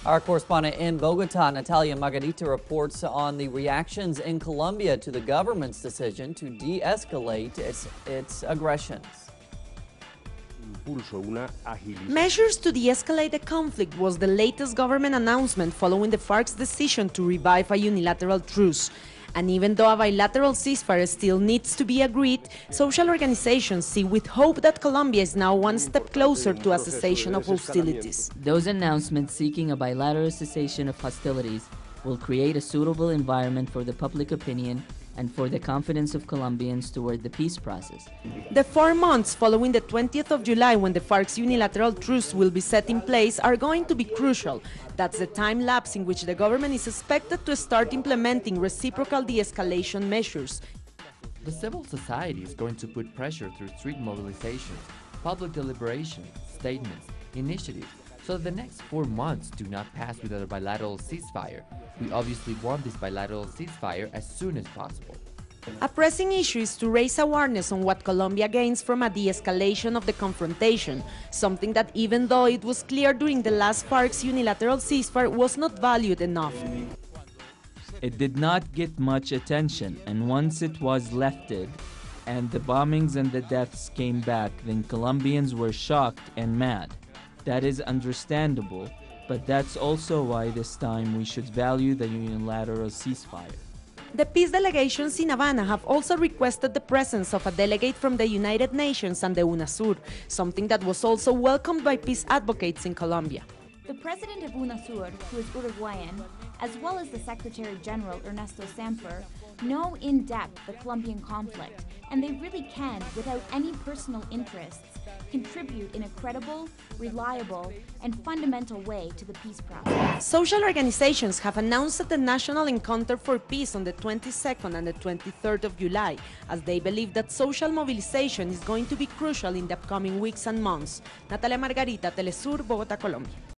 Our correspondent in Bogota, Natalia Margarita, reports on the reactions in Colombia to the government's decision to de-escalate its aggressions. Measures to de-escalate the conflict was the latest government announcement following the FARC's decision to revive a unilateral truce. And even though a bilateral ceasefire still needs to be agreed, social organizations see with hope that Colombia is now one step closer to a cessation of hostilities. Those announcements seeking a bilateral cessation of hostilities will create a suitable environment for the public opinion and for the confidence of Colombians toward the peace process. The 4 months following the 20th of July, when the FARC's unilateral truce will be set in place, are going to be crucial. That's the time lapse in which the government is expected to start implementing reciprocal de-escalation measures. The civil society is going to put pressure through street mobilizations, public deliberation, statements, initiatives, so the next 4 months do not pass without a bilateral ceasefire. We obviously want this bilateral ceasefire as soon as possible. A pressing issue is to raise awareness on what Colombia gains from a de-escalation of the confrontation, something that, even though it was clear during the last FARC's unilateral ceasefire, was not valued enough. It did not get much attention, and once it was lifted and the bombings and the deaths came back, then Colombians were shocked and mad. That is understandable, but that's also why this time we should value the unilateral ceasefire. The peace delegations in Havana have also requested the presence of a delegate from the United Nations and the UNASUR, something that was also welcomed by peace advocates in Colombia. The president of UNASUR, who is Uruguayan, as well as the Secretary General Ernesto Samper, know in depth the Colombian conflict, and they really can, without any personal interests, contribute in a credible, reliable, and fundamental way to the peace process. Social organizations have announced that the National Encounter for Peace on the 22nd and the 23rd of July, as they believe that social mobilization is going to be crucial in the upcoming weeks and months. Natalia Margarita, teleSUR, Bogota, Colombia.